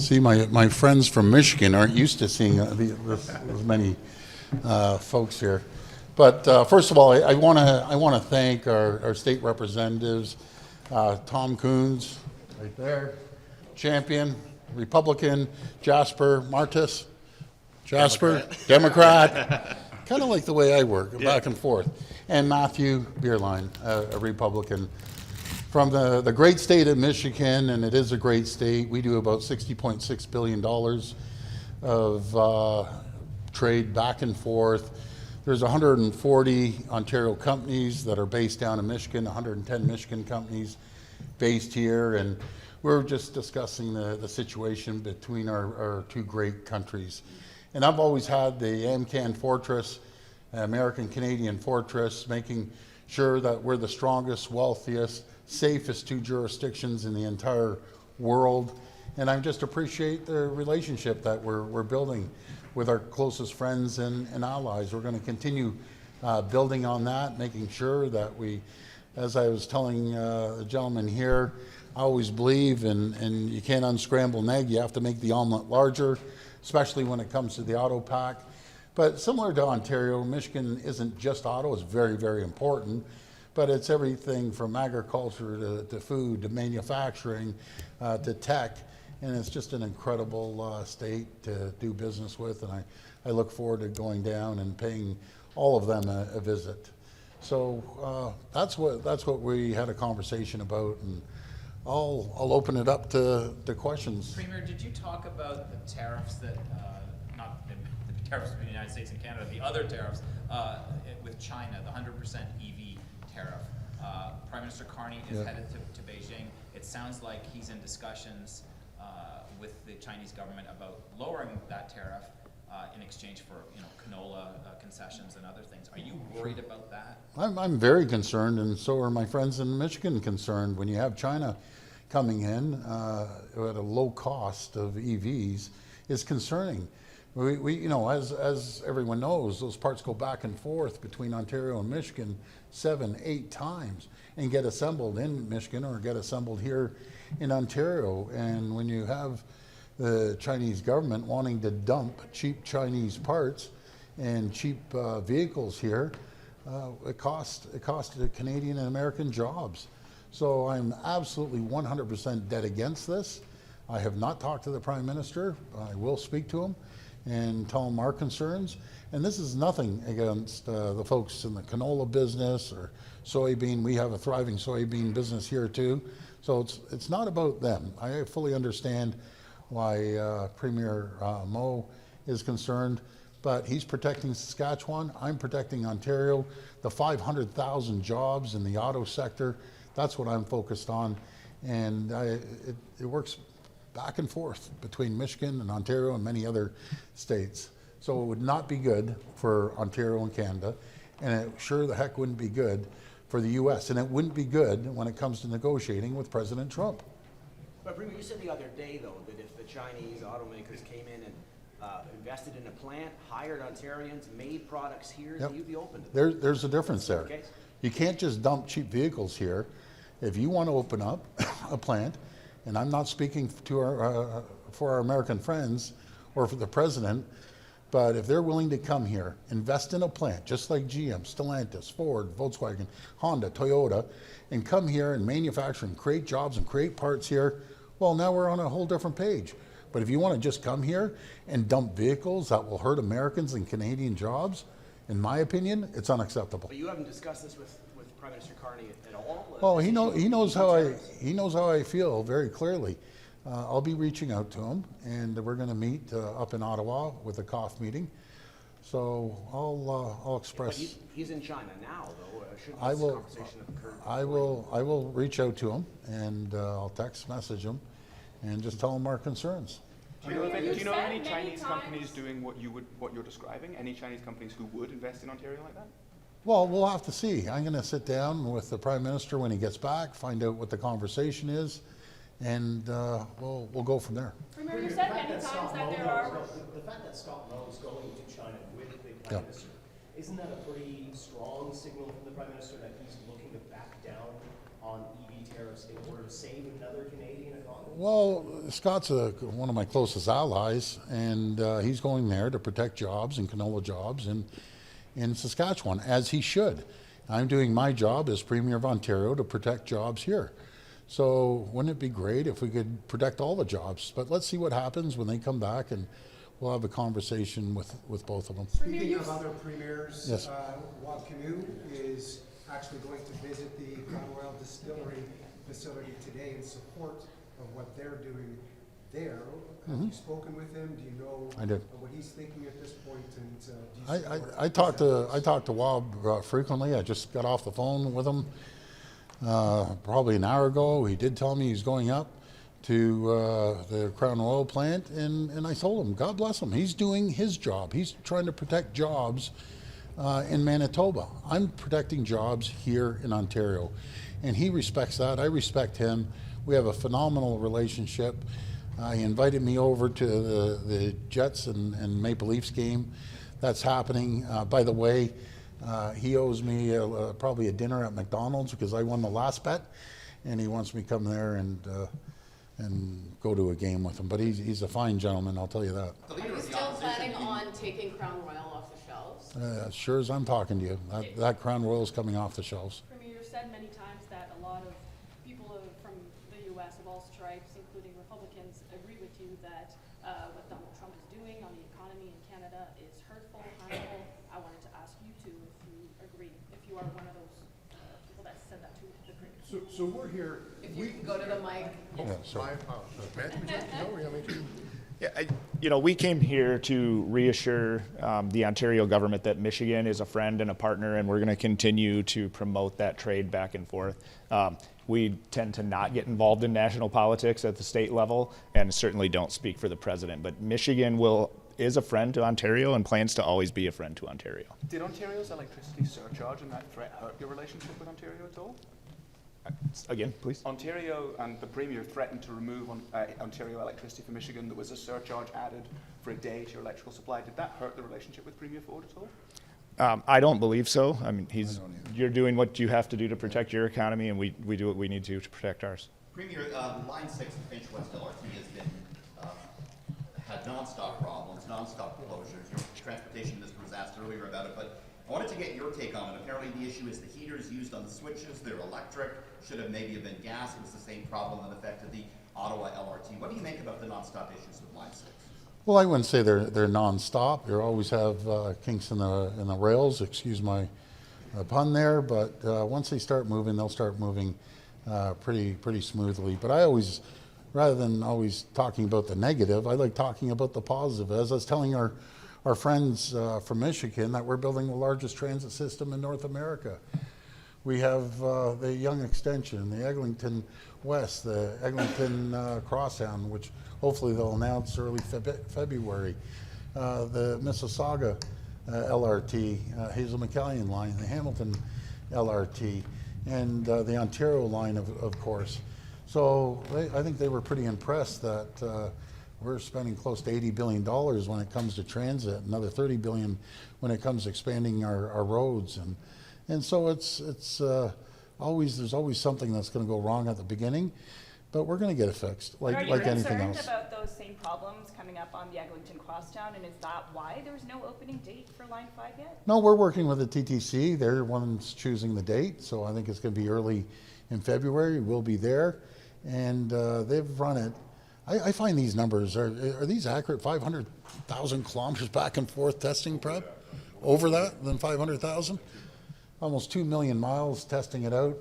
See, my friends from Michigan aren't used to seeing this many folks here. But first of all, I want to thank our state representatives, Tom Coons, right there, Champion, Republican, Jasper Martis, Jasper, Democrat. Kind of like the way I work, back and forth. And Matthew Bierlein, a Republican. From the great state of Michigan, and it is a great state, we do about $60.6 billion of trade back and forth. There's 140 Ontario companies that are based down in Michigan, 110 Michigan companies based here, and we're just discussing the situation between our two great countries. And I've always had the AmCan Fortress, American-Canadian Fortress, making sure that we're the strongest, wealthiest, safest two jurisdictions in the entire world. And I just appreciate the relationship that we're building with our closest friends and allies. We're going to continue building on that, making sure that we, as I was telling the gentleman here, I always believe and you can't unscramble an egg, you have to make the omelet larger, especially when it comes to the auto pack. But similar to Ontario, Michigan isn't just auto, it's very, very important. But it's everything from agriculture to food to manufacturing to tech, and it's just an incredible state to do business with, and I look forward to going down and paying all of them a visit. So that's what we had a conversation about, and I'll open it up to questions. Premier, did you talk about the tariffs that, not the tariffs between the United States and Canada, the other tariffs with China, the 100% EV tariff? Prime Minister Carney is headed to Beijing. It sounds like he's in discussions with the Chinese government about lowering that tariff in exchange for canola concessions and other things. Are you worried about that? I'm very concerned, and so are my friends in Michigan concerned. When you have China coming in at a low cost of EVs, is concerning. We as everyone knows, those parts go back and forth between Ontario and Michigan 7-8 times and get assembled in Michigan or get assembled here in Ontario. And when you have the Chinese government wanting to dump cheap Chinese parts and cheap vehicles here, it costs the Canadian and American jobs. So I'm absolutely 100% dead against this. I have not talked to the Prime Minister. I will speak to him and tell them our concerns. And this is nothing against the folks in the canola business or soybean. We have a thriving soybean business here too. So it's not about them. I fully understand why Premier Moe is concerned, but he's protecting Saskatchewan. I'm protecting Ontario. The 500,000 jobs in the auto sector, that's what I'm focused on. And it works back and forth between Michigan and Ontario and many other states. So it would not be good for Ontario and Canada, and it sure the heck wouldn't be good for the US, and it wouldn't be good when it comes to negotiating with President Trump. But Premier, you said the other day, though, that if the Chinese automakers came in and invested in a plant, hired Ontarians, made products here, then you'd be open to that. There's a difference there. You can't just dump cheap vehicles here. If you want to open up a plant, and I'm not speaking to for our American friends or for the president, but if they're willing to come here, invest in a plant, just like GM, Stellantis, Ford, Volkswagen, Honda, Toyota, and come here and manufacture and create jobs and create parts here, well, now we're on a whole different page. But if you want to just come here and dump vehicles that will hurt Americans and Canadian jobs, in my opinion, it's unacceptable. But you haven't discussed this with Prime Minister Carney at all? Oh, he knows how I feel very clearly. I'll be reaching out to him, and we're going to meet up in Ottawa with a COF meeting. So I'll express. But he's in China now, though. Shouldn't I this will. conversation have occurred? I will reach out to him, and I'll text message him, and just tell him our concerns. Do you know of any Chinese companies doing what you're describing? Any Chinese companies who would invest in Ontario like that? Well, we'll have to see. I'm going to sit down with the Prime Minister when he gets back, find out what the conversation is, and we'll go from there. Remember, you said many times that there are. The fact that Scott Moe is going to China with the Prime Minister, isn't that a pretty strong signal from the Prime Minister that he's looking to back down on EV tariffs in order to save another Canadian economy? Well, Scott's one of my closest allies, and he's going there to protect jobs and canola jobs in Saskatchewan, as he should. I'm doing my job as Premier of Ontario to protect jobs here. So wouldn't it be great if we could protect all the jobs? But let's see what happens when they come back, and we'll have a conversation with both of them. Speaking of other premiers, Yes. Wab Kinew is actually going to visit the Crown Royal Distillery facility today in support of what they're doing there. Have you spoken with him? Do you know I did. what he's thinking at this point? And do you support I talk to Wab frequently. I just got off the phone with him probably an hour ago. He did tell me he's going up to the Crown Oil plant, and I told him, God bless him. He's doing his job. He's trying to protect jobs in Manitoba. I'm protecting jobs here in Ontario, and he respects that. I respect him. We have a phenomenal relationship. He invited me over to the Jets and Maple Leafs game. That's happening. By the way, he owes me probably a dinner at McDonald's because I won the last bet, and he wants me to come there and go to a game with him. But he's a fine gentleman, I'll tell you that. The Are leader you of the still opposition, planning on taking Crown Royal off the shelves? As sure as I'm talking to you, that Crown Royal's coming off the shelves. Premier, you've said many times that a lot of people from the U.S. of all stripes, including Republicans, agree with you that what Donald Trump is doing on the economy in Canada is hurtful, harmful. I wanted to ask you two if you agree, if you are one of those people that said that to the Premier. So we're here. If you can go to the mic. Yeah, sorry. We came here to reassure the Ontario government that Michigan is a friend and a partner, and we're going to continue to promote that trade back and forth. We tend to not get involved in national politics at the state level, and certainly don't speak for the president. But Michigan is a friend to Ontario and plans to always be a friend to Ontario. Did Ontario's electricity surcharge and that threat hurt your relationship with Ontario at all? Again, please. Ontario and the Premier threatened to remove Ontario electricity from Michigan. There was a surcharge added for a day to your electrical supply. Did that hurt the relationship with Premier Ford at all? I don't believe so. I mean, you're doing what you have to do to protect your economy, and we do what we need to protect ours. Premier, Line 6 of Finch West LRT has been, had nonstop problems, nonstop closures. Your transportation minister was asked earlier about it, but I wanted to get your take on it. Apparently the issue is the heaters used on the switches, they're electric, should have maybe been gas. It was the same problem that affected the Ottawa LRT. What do you make about the nonstop issues with Line 6? Well, I wouldn't say they're non-stop. You always have kinks in the rails. Excuse my pun there, but once they start moving, they'll start moving pretty smoothly. But I always, rather than always talking about the negative, I like talking about the positive. As I was telling our friends from Michigan that we're building the largest transit system in North America. We have the Yonge Extension, the Eglinton West, the Eglinton Crosstown, which hopefully they'll announce early February. The Mississauga LRT, Hazel McCallion line, the Hamilton LRT, and the Ontario line, of course. So I think they were pretty impressed that we're spending close to $80 billion when it comes to transit, another $30 billion when it comes to expanding our roads. And so there's always something that's going to go wrong at the beginning, but we're going to get it fixed, like anything else. Are you concerned about those same problems coming up on the Eglinton Crosstown, and is that why there's no opening date for Line 5 yet? No, we're working with the TTC. They're the ones choosing the date, so I think it's going to be early in February. We'll be there, and they've run it. I find these numbers, are these accurate? 500,000 kilometers back and forth testing prep? Over that, than 500,000? Almost 2 million miles testing it out.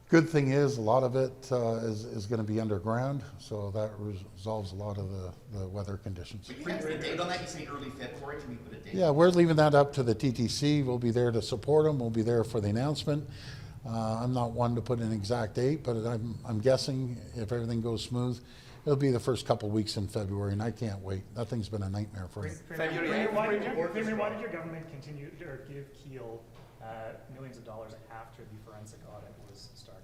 Good thing is a lot of it is going to be underground, so that resolves a lot of the weather conditions. Will you have a date on that? You say early February. Can we put a date? Yeah, we're leaving that up to the TTC. We'll be there to support them. We'll be there for the announcement. I'm not one to put an exact date, but I'm guessing if everything goes smooth, it'll be the first couple weeks in February, and I can't wait. That thing's been a nightmare for me. February 8th, Why did your government continue or give Keel millions of dollars after the forensic audit was started?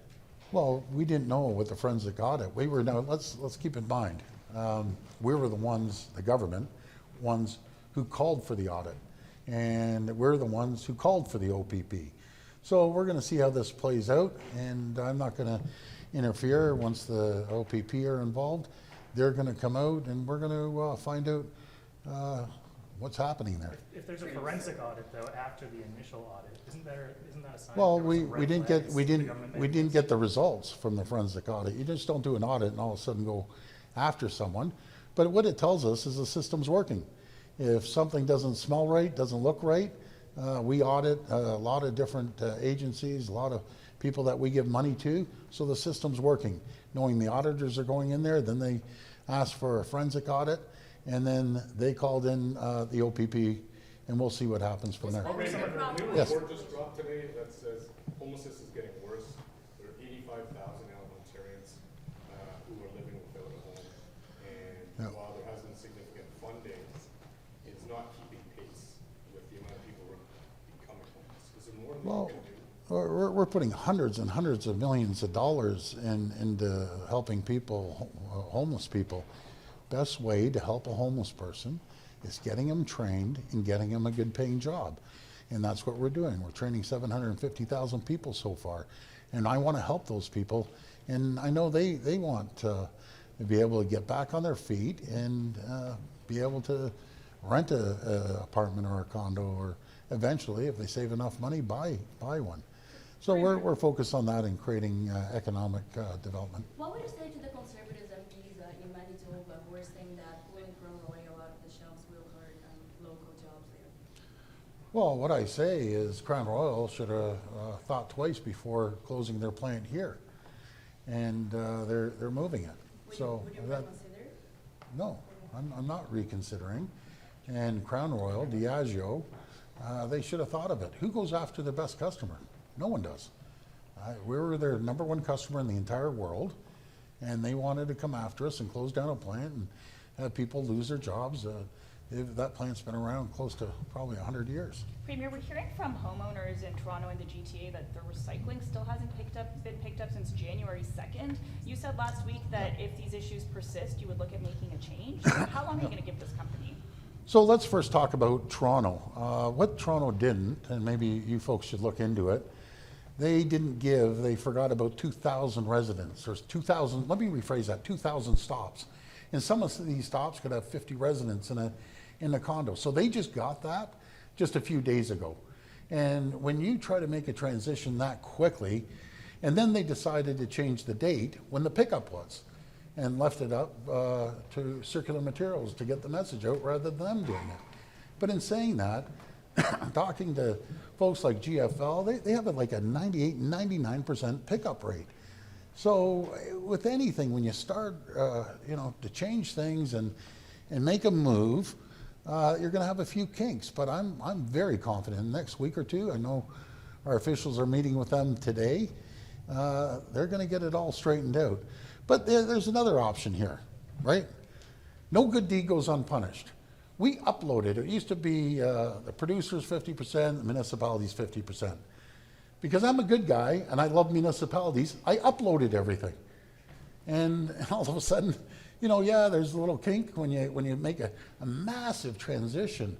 Well, we didn't know what the forensic audit. We were let's keep in mind, we were the ones, the government, ones who called for the audit, and we're the ones who called for the OPP. So we're going to see how this plays out, and I'm not going to interfere once the OPP are involved. They're going to come out, and we're going to find out what's happening there. If there's a forensic audit though after the initial audit, isn't that a sign? Well, that there was some we red didn't flags get we the didn't government we made? didn't get the results from the forensic audit. You just don't do an audit and all of a sudden go after someone. But what it tells us is the system's working. If something doesn't smell right, doesn't look right, we audit a lot of different agencies, a lot of people that we give money to, so the system's working. Knowing the auditors are going in there, then they asked for a forensic audit, and then they called in the OPP, and we'll see what happens from there. New Yes. report just dropped today that says homelessness is getting worse. There are 85,000 now Ontarians who are living without a home. And Yeah. while there has been significant funding, it's not keeping pace with the amount of people who are becoming homeless. Is there more than Well, we can do? we're putting hundreds and hundreds of millions of dollars into helping people, homeless people. Best way to help a homeless person is getting them trained and getting them a good paying job. And that's what we're doing. We're training 750,000 people so far. And I want to help those people. And I know they want to be able to get back on their feet and be able to rent a apartment or a condo, or eventually, if they save enough money, buy one. So we're focused on that and creating economic development. What would you say to the Conservatives MPs in Manitoba who are saying that pulling Crown Royal out of the shelves will hurt local jobs there? Well, what I say is Crown Royal should have thought twice before closing their plant here, and they're moving it. Would you reconsider? No, I'm not reconsidering. And Crown Royal, Diageo, they should have thought of it. Who goes after the best customer? No one does. We were their number one customer in the entire world, and they wanted to come after us and close down a plant and have people lose their jobs. That plant's been around close to probably 100 years. Premier, we're hearing from homeowners in Toronto and the GTA that the recycling still hasn't been picked up since January 2nd. You said last week that if these issues persist, you would look at making a change. How long are you going to give this company? So let's first talk about Toronto. What Toronto didn't, and maybe you folks should look into it, they forgot about 2,000 residents. There's 2,000, let me rephrase that, 2,000 stops. And some of these stops could have 50 residents in a condo. So they just got that just a few days ago. And when you try to make a transition that quickly, and then they decided to change the date when the pickup was, and left it up to circular materials to get the message out rather than them doing it. But in saying that, talking to folks like GFL, they have like a 98, 99% pickup rate. So with anything, when you start, to change things and make a move, you're going to have a few kinks. But I'm very confident. Next week or two, I know our officials are meeting with them today. They're going to get it all straightened out. But there's another option here, right? No good deed goes unpunished. We uploaded. It used to be the producers 50%, the municipalities 50%. Because I'm a good guy and I love municipalities, I uploaded everything. And all of a sudden, there's a little kink when you make a massive transition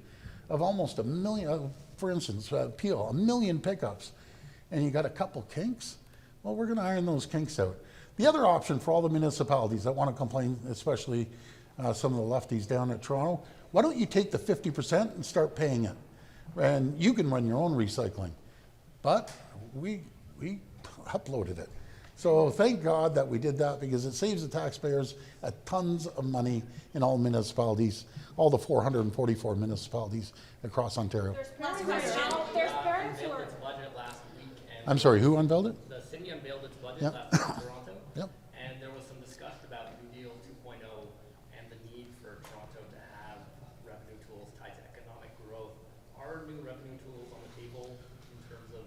of almost 1 million, for instance, Peel, 1 million pickups, and you got a couple kinks. Well, we're going to iron those kinks out. The other option for all the municipalities that want to complain, especially some of the lefties down at Toronto, why don't you take the 50% and start paying it? And you can run your own recycling. But we uploaded it. So thank God that we did that, because it saves the taxpayers tons of money in all municipalities, all the 444 municipalities across Ontario. There's parents who are... its budget last week. I'm sorry, who unveiled it? The city unveiled its budget Yep. last week in Toronto. Yep. And there was some discussion about New Deal 2.0 and the need for Toronto to have revenue tools tied to economic growth. Are new revenue tools on the table in terms of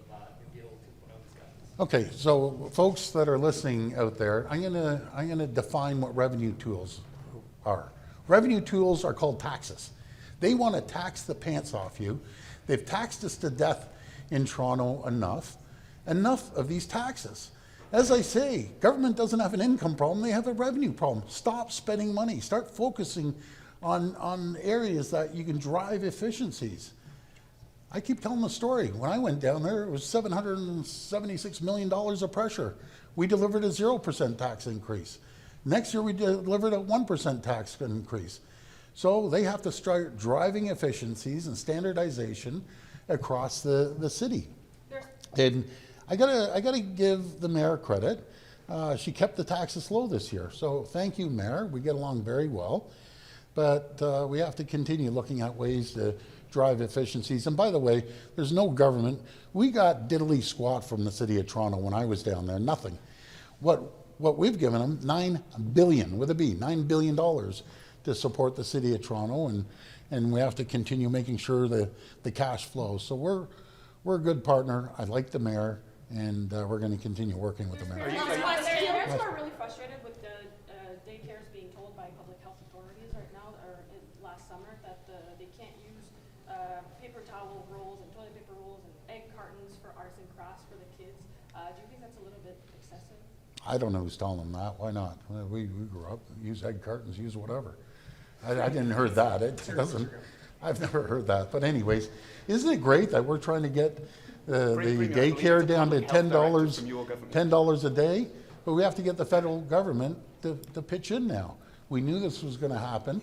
New Deal 2.0 discussions? Okay, so folks that are listening out there, I'm gonna define what revenue tools are. Revenue tools are called taxes. They want to tax the pants off you. They've taxed us to death in Toronto enough of these taxes. As I say, government doesn't have an income problem, they have a revenue problem. Stop spending money. Start focusing on areas that you can drive efficiencies. I keep telling the story. When I went down there, it was $776 million of pressure. We delivered a 0% tax increase. Next year, we delivered a 1% tax increase. So they have to start driving efficiencies and standardization across the city. And I gotta give the mayor credit. She kept the taxes low this year. So thank you, Mayor. We get along very well. But we have to continue looking at ways to drive efficiencies. And by the way, there's no government. We got diddly squat from the city of Toronto when I was down there, nothing. What we've given them, $9 billion, with a B, $9 billion to support the city of Toronto, and we have to continue making sure that the cash flows. So we're a good partner. I like the mayor, and we're going to continue working with the mayor. Parents who are really frustrated with the daycares being told by public health authorities right now, or last summer, that they can't use paper towel rolls and toilet paper rolls and egg cartons for arts and crafts for the kids. Do you think that's a little bit excessive? I don't know who's telling them that. Why not? We grew up, use egg cartons, use whatever. I didn't heard that. It doesn't. I've never heard that. But anyways, isn't it great that we're trying to get the daycare down to $10 a day? But we have to get the federal government to pitch in now. We knew this was going to happen,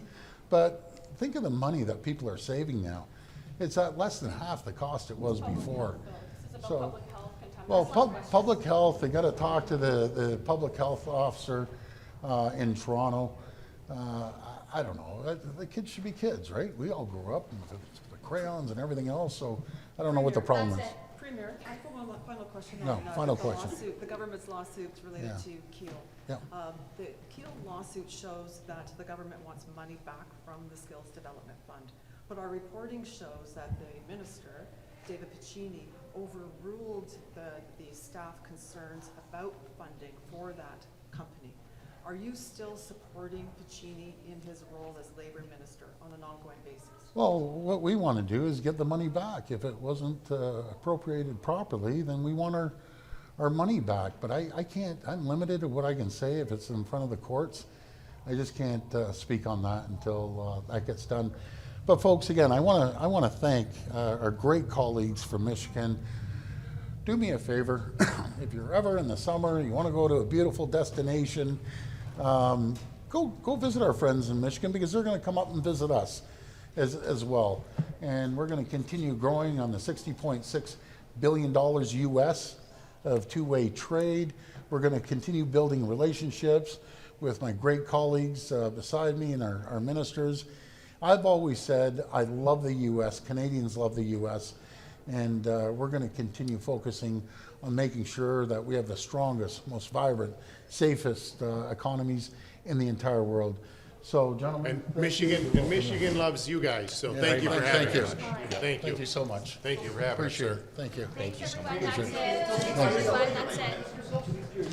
but think of the money that people are saving now. It's at less than half the cost it was before. So, well, public health. They got to talk to the public health officer in Toronto. I don't know. The kids should be kids, right? We all grew up with the crayons and everything else, so I don't know what the problem is. Premier, I have one final question No, on final the question. lawsuit, the government's lawsuits related Yeah. to Keel. Yeah. The Keel lawsuit shows that the government wants money back from the Skills Development Fund, but our reporting shows that the minister, David Piccini, overruled the staff concerns about funding for that company. Are you still supporting Piccini in his role as labor minister on an ongoing basis? Well, what we want to do is get the money back. If it wasn't appropriated properly, then we want our money back. But I can't, I'm limited to what I can say if it's in front of the courts. I just can't speak on that until that gets done. But folks, again, I want to thank our great colleagues from Michigan. Do me a favor, if you're ever in the summer, you want to go to a beautiful destination, go visit our friends in Michigan, because they're going to come up and visit us as well. And we're going to continue growing on the $60.6 billion US of two-way trade. We're going to continue building relationships with my great colleagues beside me and our ministers. I've always said I love the US, Canadians love the US, and we're going to continue focusing on making sure that we have the strongest, most vibrant, safest economies in the entire world. So, gentlemen, and Michigan loves you guys. So thank you for having us. Thank you so much. Thank you for having us. Appreciate it. Thank you. Thank you so much. Appreciate it. That's it. Thank you. That's it.